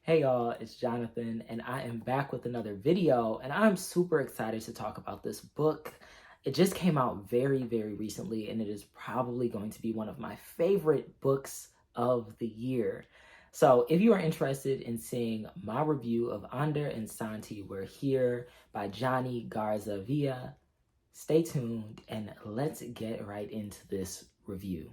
Hey y'all, it's Jonathan, and I am back with another video, and I'm super excited to talk about this book. It just came out very, very recently, and it is probably going to be one of my favorite books of the year. So if you are interested in seeing my review of Ander Santi Were Here by Johnny Garza Villa, stay tuned and let's get right into this review.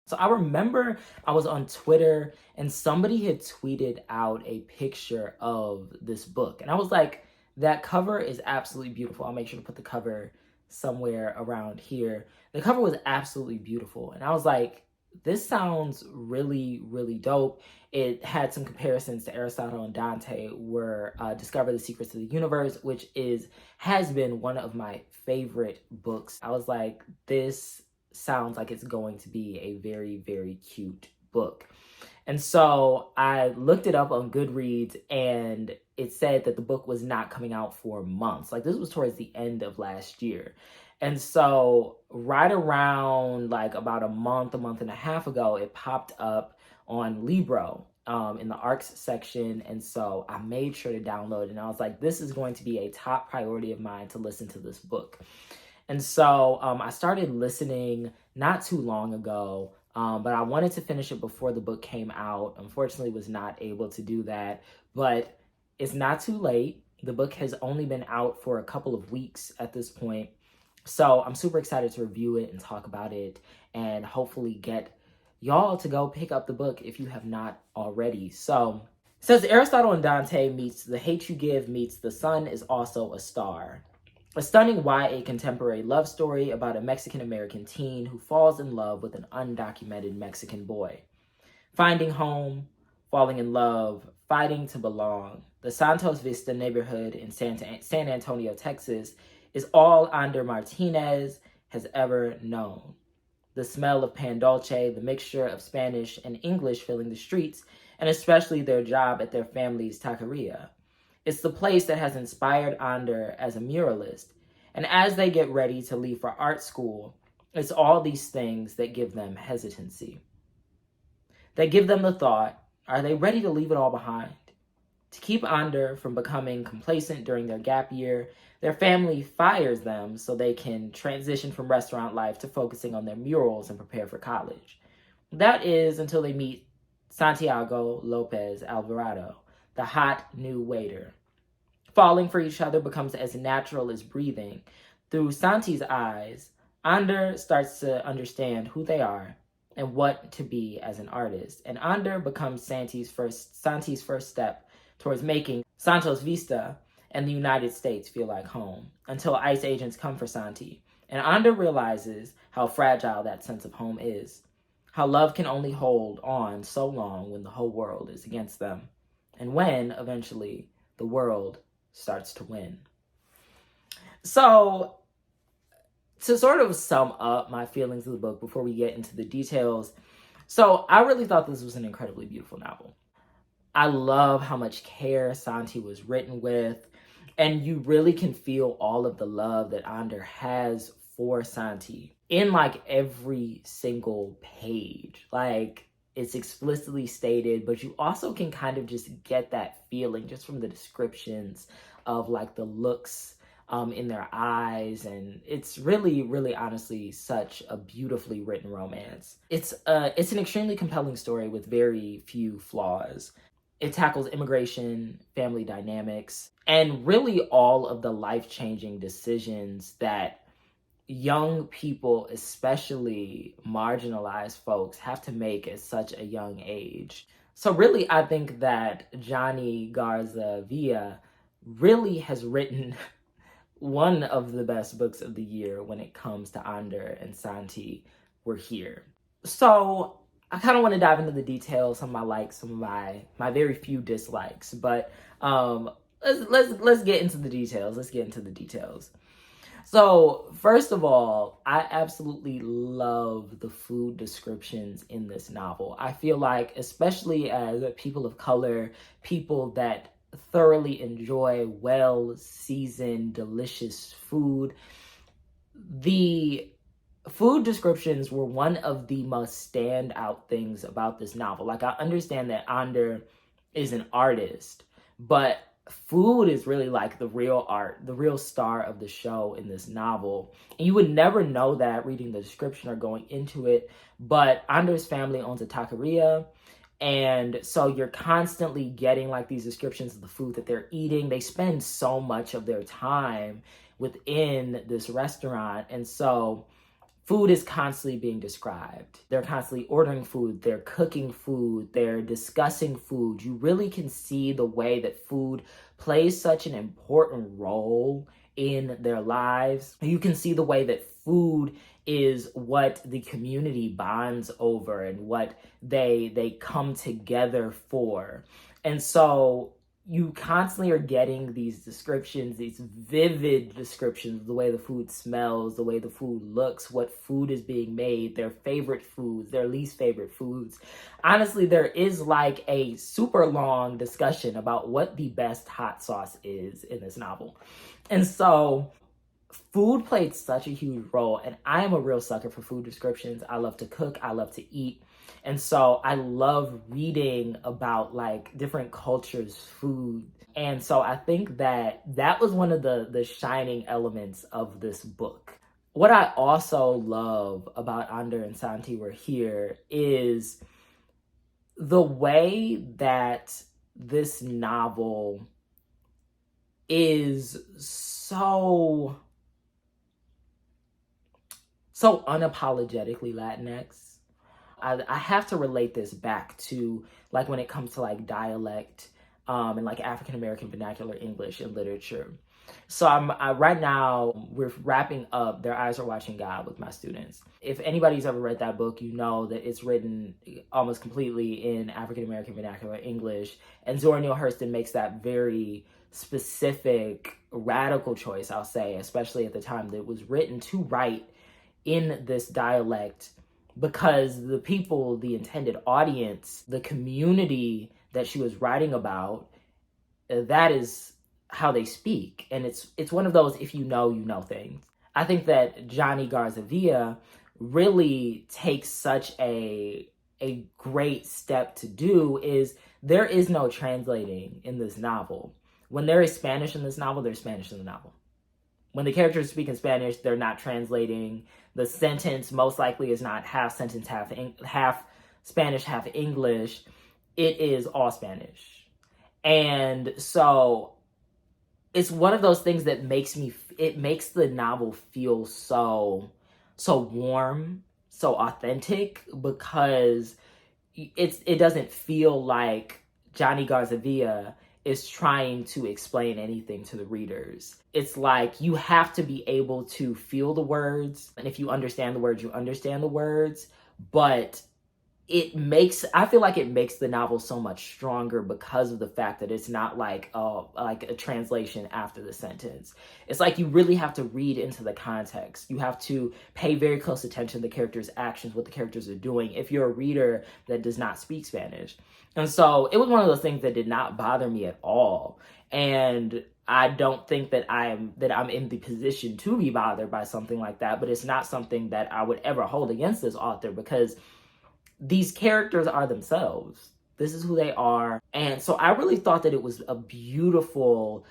So I remember I was on Twitter and somebody had tweeted out a picture of this book. And I was like, that cover is absolutely beautiful. I'll make sure to put the cover somewhere around here. The cover was absolutely beautiful. And I was like, this sounds really, really dope. It had some comparisons to Aristotle and Dante were Discover the Secrets of the Universe, which has been one of my favorite books. I was like, this sounds like it's going to be a very, very cute book. And so I looked it up on Goodreads and it said that the book was not coming out for months. Like this was towards the end of last year. And so right around like about a month and a half ago, it popped up on Libro in the ARCs section. And so I made sure to download it. And I was like, this is going to be a top priority of mine to listen to this book. And so I started listening not too long ago, but I wanted to finish it before the book came out. Unfortunately, was not able to do that, but it's not too late. The book has only been out for a couple of weeks at this point. So I'm super excited to review it and talk about it and hopefully get y'all to go pick up the book if you have not already. So it says Aristotle and Dante meets The Hate You Give meets The Sun is Also a Star. A stunning YA contemporary love story about a Mexican-American teen who falls in love with an undocumented Mexican boy. Finding home, falling in love, fighting to belong. The Santos Vista neighborhood in San Antonio, Texas, is all Ander Martinez has ever known. The smell of pan dulce, the mixture of Spanish and English filling the streets, and especially their job at their family's taqueria. It's the place that has inspired Ander as a muralist. And as they get ready to leave for art school, it's all these things that give them hesitancy. They give them the thought, are they ready to leave it all behind? To keep Ander from becoming complacent during their gap year, their family fires them so they can transition from restaurant life to focusing on their murals and prepare for college. That is until they meet Santiago Lopez Alvarado, the hot new waiter. Falling for each other becomes as natural as breathing. Through Santi's eyes, Ander starts to understand who they are and what to be as an artist. And Ander becomes Santi's first step towards making Santos Vista and the United States feel like home, until ICE agents come for Santi. And Ander realizes how fragile that sense of home is, how love can only hold on so long when the whole world is against them, and when, eventually, the world starts to win. So, to sort of sum up my feelings of the book before we get into the details, so I really thought this was an incredibly beautiful novel. I love how much care Santi was written with, and you really can feel all of the love that Ander has for Santi in like every single page. Like it's explicitly stated, but you also can kind of just get that feeling just from the descriptions of like the looks in their eyes. And it's really, really honestly such a beautifully written romance. It's an extremely compelling story with very few flaws. It tackles immigration, family dynamics, and really all of the life-changing decisions that young people, especially marginalized folks, have to make at such a young age. So really, I think that Johnny Garza Villa really has written one of the best books of the year when it comes to Ander and Santi Were Here. So I kind of want to dive into the details, some of my likes, some of my very few dislikes, but let's get into the details. Let's get into the details. So first of all, I absolutely love the food descriptions in this novel. I feel like, especially as people of color, people that thoroughly enjoy well-seasoned, delicious food, the food descriptions were one of the most standout things about this novel. Like, I understand that Ander is an artist, but food is really like the real art, the real star of the show in this novel. And you would never know that reading the description or going into it, but Ander's family owns a taqueria. And so you're constantly getting like these descriptions of the food that they're eating. They spend so much of their time within this restaurant. And so food is constantly being described. They're constantly ordering food, they're cooking food, they're discussing food. You really can see the way that food plays such an important role in their lives. You can see the way that food is what the community bonds over and what they come together for. And so you constantly are getting these descriptions, these vivid descriptions of the way the food smells, the way the food looks, what food is being made, their favorite foods, their least favorite foods. Honestly, there is like a super long discussion about what the best hot sauce is in this novel. And so food played such a huge role, and I am a real sucker for food descriptions. I love to cook, I love to eat. And so I love reading about like different cultures' food. And so I think that that was one of the shining elements of this book. What I also love about Ander and Santi Were Here is the way that this novel is so unapologetically Latinx. I have to relate this back to like when it comes to like dialect and like African American vernacular English and literature. So right now we're wrapping up Their Eyes Are Watching God with my students. If anybody's ever read that book, you know that it's written almost completely in African American vernacular English, and Zora Neale Hurston makes that very specific, radical choice, I'll say, especially at the time that it was written, to write in this dialect, because the people, the intended audience, the community that she was writing about, that is how they speak. And it's one of those if you know things. I think that Johnny Garza Villa really takes such a great step to do. Is there is no translating in this novel. When there is Spanish in this novel, there's Spanish in the novel. When the characters speak in Spanish, they're not translating. The sentence most likely is not half sentence, half Spanish, half English. It is all Spanish. And so it's one of those things that makes the novel feel so warm, so authentic, because it doesn't feel like Johnny Garza Villa is trying to explain anything to the readers. It's like you have to be able to feel the words, and if you understand the words, you understand the words, but I feel like it makes the novel so much stronger because of the fact that it's not like a translation after the sentence. It's like you really have to read into the context. You have to pay very close attention to the characters' actions, what the characters are doing, if you're a reader that does not speak Spanish. And so it was one of those things that did not bother me at all. And I don't think that I'm in the position to be bothered by something like that, but it's not something that I would ever hold against this author, because these characters are themselves. This is who they are. And so I really thought that it was a beautiful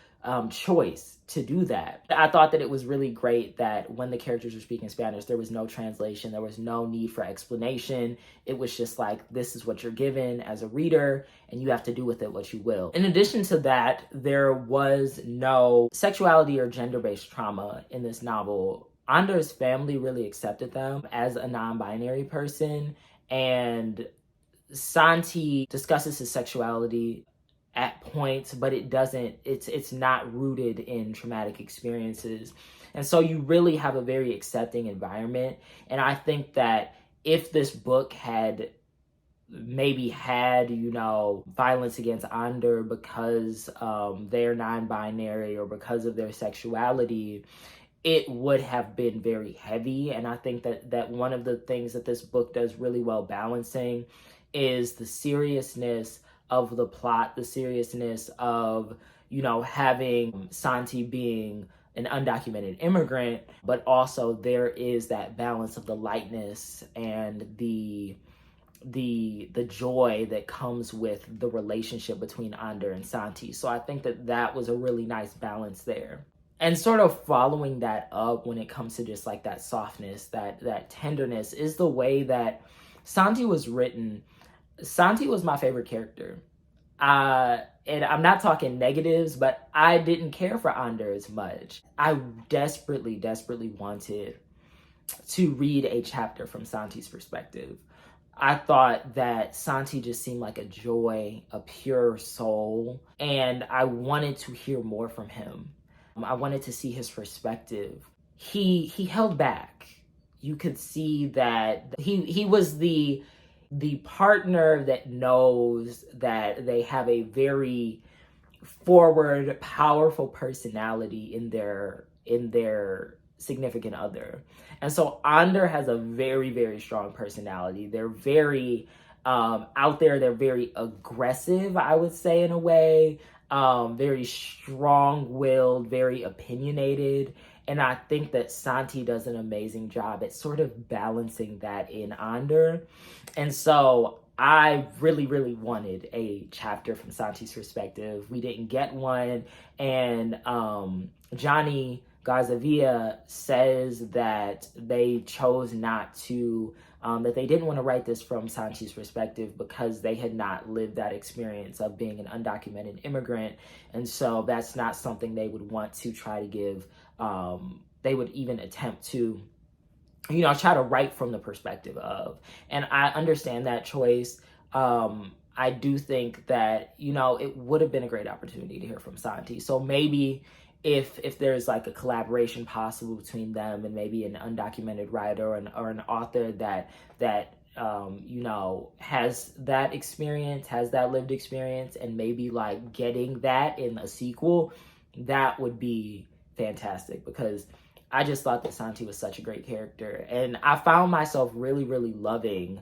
choice to do that. I thought that it was really great that when the characters were speaking Spanish, there was no translation. There was no need for explanation. It was just like, this is what you're given as a reader, and you have to do with it what you will. In addition to that, there was no sexuality or gender-based trauma in this novel. Ander's family really accepted them as a non-binary person, and Santi discusses his sexuality at points, but it's not rooted in traumatic experiences. And so you really have a very accepting environment. And I think that if this book had maybe had, violence against Ander because they're non-binary or because of their sexuality, it would have been very heavy. And I think that one of the things that this book does really well balancing is the seriousness of the plot, the seriousness of, having Santi being an undocumented immigrant, but also there is that balance of the lightness and the joy that comes with the relationship between Ander and Santi. So I think that that was a really nice balance there. And sort of following that up when it comes to just like that softness, that tenderness, is the way that Santi was written. Santi was my favorite character. And I'm not talking negatives, but I didn't care for Ander as much. I desperately, desperately wanted to read a chapter from Santi's perspective. I thought that Santi just seemed like a joy, a pure soul, and I wanted to hear more from him. I wanted to see his perspective. He held back. You could see that he was the partner that knows that they have a very forward, powerful personality in their significant other. And so Ander has a very, very strong personality. They're very out there. They're very aggressive, I would say, in a way. Very strong-willed, very opinionated. And I think that Santi does an amazing job at sort of balancing that in Ander. And so I really, really wanted a chapter from Santi's perspective. We didn't get one. And Johnny Garza Villa says that they chose not to, that they didn't want to write this from Santi's perspective because they had not lived that experience of being an undocumented immigrant. And so that's not something they would want to try to give, they would even attempt to, try to write from the perspective of. And I understand that choice. I do think that, it would have been a great opportunity to hear from Santi. So maybe if there's like a collaboration possible between them and maybe an undocumented writer or an author that has that experience, has that lived experience, and maybe like getting that in a sequel, that would be fantastic, because I just thought that Santi was such a great character. And I found myself really, really loving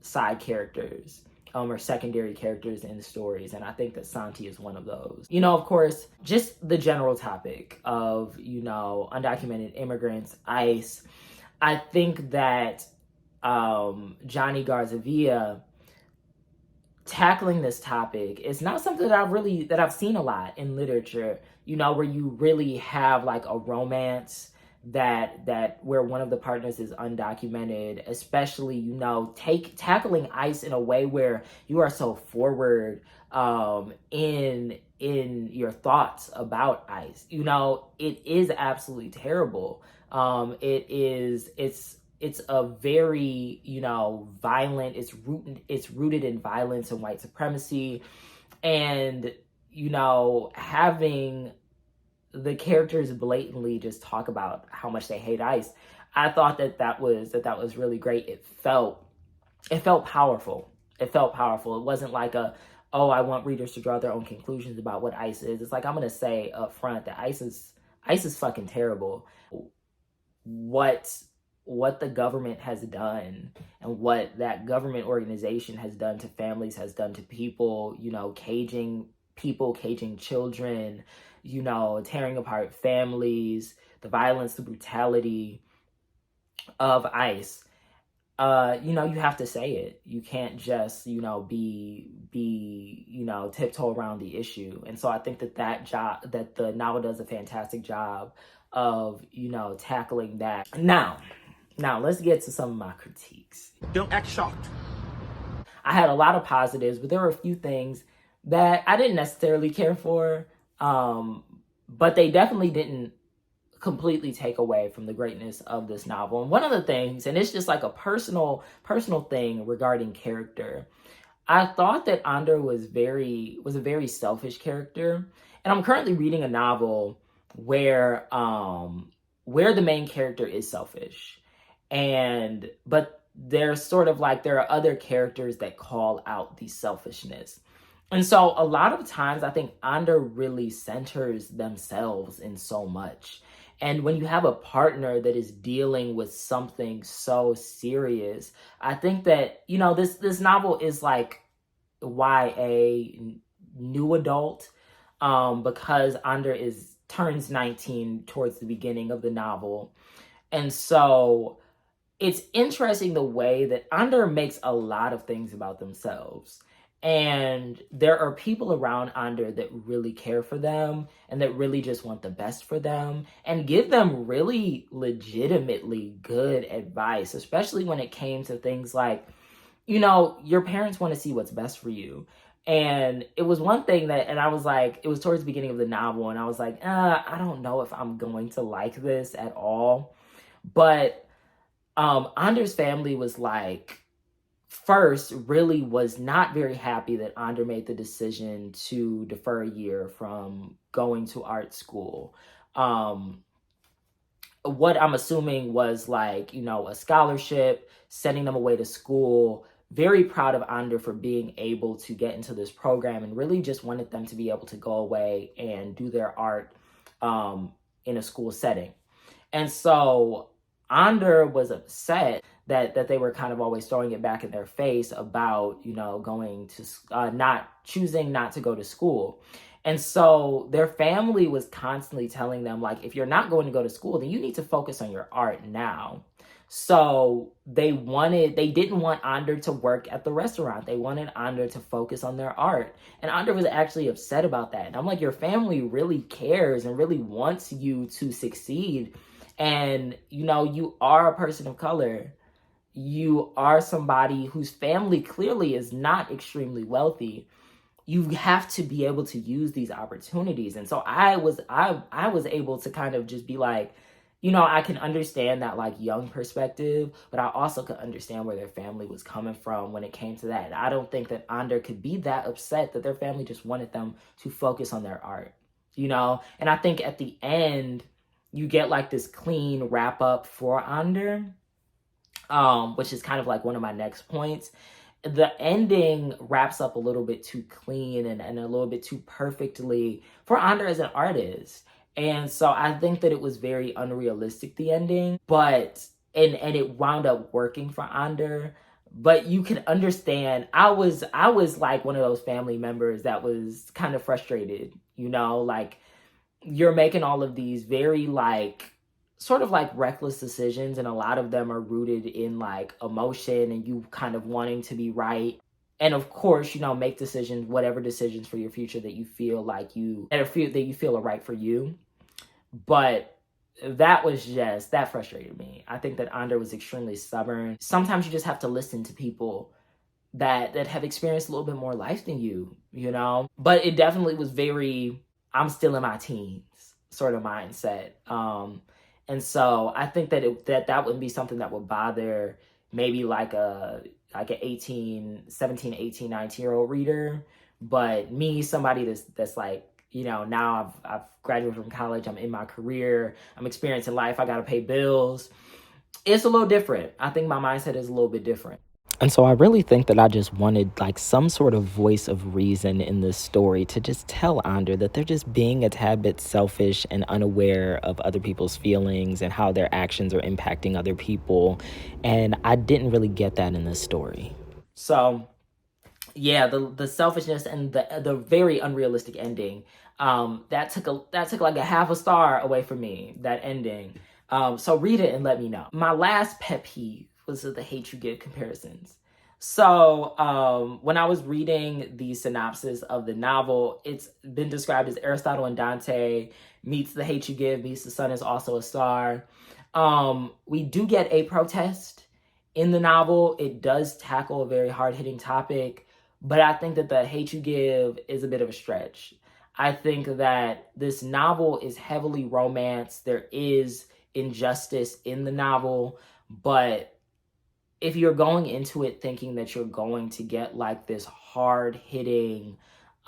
side characters or secondary characters in the stories. And I think that Santi is one of those. Of course, just the general topic of, undocumented immigrants, ICE. I think that Johnny Garza Villa tackling this topic is not something that I've seen a lot in literature, where you really have like a romance that where one of the partners is undocumented, especially, tackling ICE in a way where you are so forward in your thoughts about ICE. It is absolutely terrible. It's a very, violent, it's rooted in violence and white supremacy. And, having the characters blatantly just talk about how much they hate ICE, I thought that was really great. It felt powerful. It felt powerful. It wasn't like I want readers to draw their own conclusions about what ICE is. It's like, I'm going to say up front that ICE is fucking terrible. What the government has done and what that government organization has done to families, has done to people, caging children, tearing apart families, the violence, the brutality of ICE. You have to say it. You can't just, be tiptoe around the issue. And so I think that the novel does a fantastic job of, tackling that. Now, let's get to some of my critiques. Don't act shocked. I had a lot of positives, but there were a few things that I didn't necessarily care for, but they definitely didn't completely take away from the greatness of this novel. And one of the things, and it's just like a personal thing regarding character, I thought that Ander was a very selfish character. And I'm currently reading a novel where the main character is selfish. But there's sort of like, there are other characters that call out the selfishness. And so a lot of times I think Ander really centers themselves in so much. And when you have a partner that is dealing with something so serious, I think that, this novel is like YA, new adult, because Ander is turns 19 towards the beginning of the novel. And so it's interesting the way that Ander makes a lot of things about themselves. And there are people around Ander that really care for them and that really just want the best for them and give them really legitimately good advice, especially when it came to things like, your parents want to see what's best for you. And it was one thing that, and I was like, it was towards the beginning of the novel, and I was like, I don't know if I'm going to like this at all. But Ander's family was like, first, really was not very happy that Ander made the decision to defer a year from going to art school. What I'm assuming was like, a scholarship, sending them away to school. Very proud of Ander for being able to get into this program and really just wanted them to be able to go away and do their art in a school setting. And so Ander was upset that they were kind of always throwing it back in their face about, going to, choosing not to go to school. And so their family was constantly telling them, like, if you're not going to go to school, then you need to focus on your art now. So they didn't want Ander to work at the restaurant. They wanted Ander to focus on their art. And Ander was actually upset about that. And I'm like, your family really cares and really wants you to succeed. And, you are a person of color. You are somebody whose family clearly is not extremely wealthy. You have to be able to use these opportunities. And so I was able to kind of just be like, I can understand that like young perspective, but I also could understand where their family was coming from when it came to that. I don't think that Ander could be that upset that their family just wanted them to focus on their art, And I think at the end, you get like this clean wrap up for Ander, which is kind of like one of my next points. The ending wraps up a little bit too clean and a little bit too perfectly for Ander as an artist. And so I think that it was very unrealistic, the ending, but and it wound up working for Ander. But you can understand, I was like one of those family members that was kind of frustrated, like you're making all of these very like sort of like reckless decisions, and a lot of them are rooted in like emotion and you kind of wanting to be right. And of course, make decisions, whatever decisions for your future that you feel like that you feel are right for you. But that frustrated me. I think that Ander was extremely stubborn. Sometimes you just have to listen to people that have experienced a little bit more life than you. But it definitely was very, I'm still in my teens sort of mindset. And so I think that that would be something that would bother maybe like a 17, 18, 19-year-old reader. But me, somebody that's like, now I've graduated from college, I'm in my career, I'm experiencing life, I gotta pay bills. It's a little different. I think my mindset is a little bit different. And so I really think that I just wanted like some sort of voice of reason in this story to just tell Ander that they're just being a tad bit selfish and unaware of other people's feelings and how their actions are impacting other people. And I didn't really get that in this story. So yeah, the selfishness and the very unrealistic ending, that took like a half a star away from me, that ending. So read it and let me know. My last pet peeve was the hate you give comparisons. So when I was reading the synopsis of the novel, it's been described as Aristotle and Dante meets the hate you give meets the sun is also a star. We do get a protest in the novel. It does tackle a very hard-hitting topic, but I think that the hate you give is a bit of a stretch. I think that this novel is heavily romance. There is injustice in the novel, but if you're going into it thinking that you're going to get like this hard-hitting,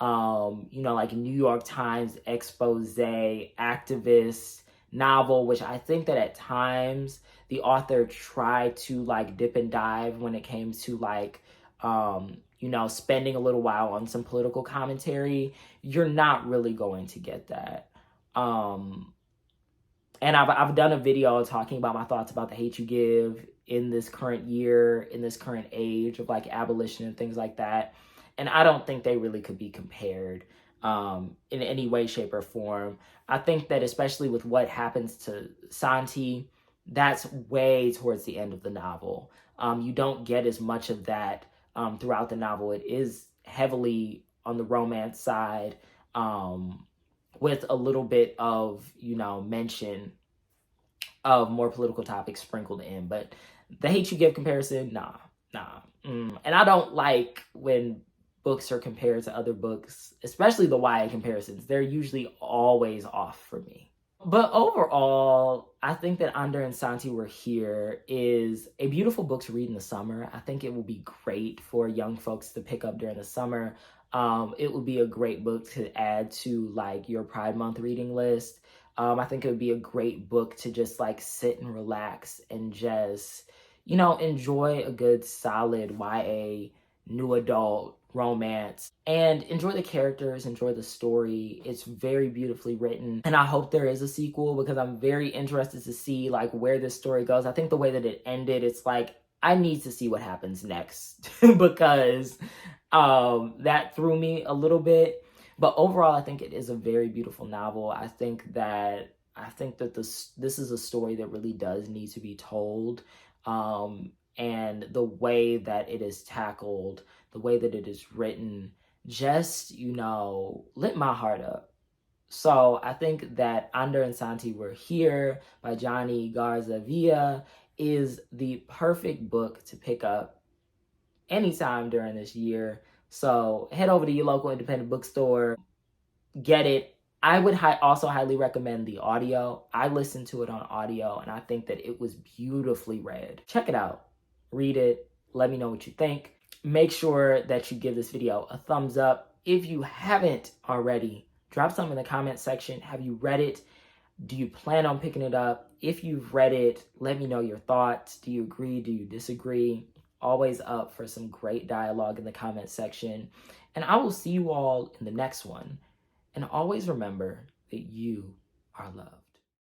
like New York Times expose activist novel, which I think that at times the author tried to like dip and dive when it came to like, spending a little while on some political commentary, you're not really going to get that. And I've done a video talking about my thoughts about the hate you give in this current year, in this current age of like abolition and things like that. And I don't think they really could be compared. in any way, shape, or form. I think that especially with what happens to Santi, that's way towards the end of the novel. You don't get as much of that throughout the novel. It is heavily on the romance side, with a little bit of, mention of more political topics sprinkled in. But the hate you give comparison, nah, nah. And I don't like when books are compared to other books, especially the YA comparisons. They're usually always off for me. But overall, I think that Ander and Santi Were Here is a beautiful book to read in the summer. I think it will be great for young folks to pick up during the summer. It would be a great book to add to like your Pride Month reading list. I think it would be a great book to just like sit and relax and just, enjoy a good solid YA new adult romance and enjoy the characters, enjoy the story. It's very beautifully written, and I hope there is a sequel because I'm very interested to see like where this story goes. I think the way that it ended, it's like I need to see what happens next because that threw me a little bit. But overall, I think it is a very beautiful novel. I think that this is a story that really does need to be told. And the way that it is tackled, the way that it is written, just, lit my heart up. So I think that Ander and Santi Were Here by Johnny Garza Villa is the perfect book to pick up anytime during this year. So head over to your local independent bookstore, get it. I would also highly recommend the audio. I listened to it on audio and I think that it was beautifully read. Check it out, read it, let me know what you think. Make sure that you give this video a thumbs up. If you haven't already, drop something in the comment section. Have you read it? Do you plan on picking it up? If you've read it, let me know your thoughts. Do you agree? Do you disagree? Always up for some great dialogue in the comment section. And I will see you all in the next one. And always remember that you are loved.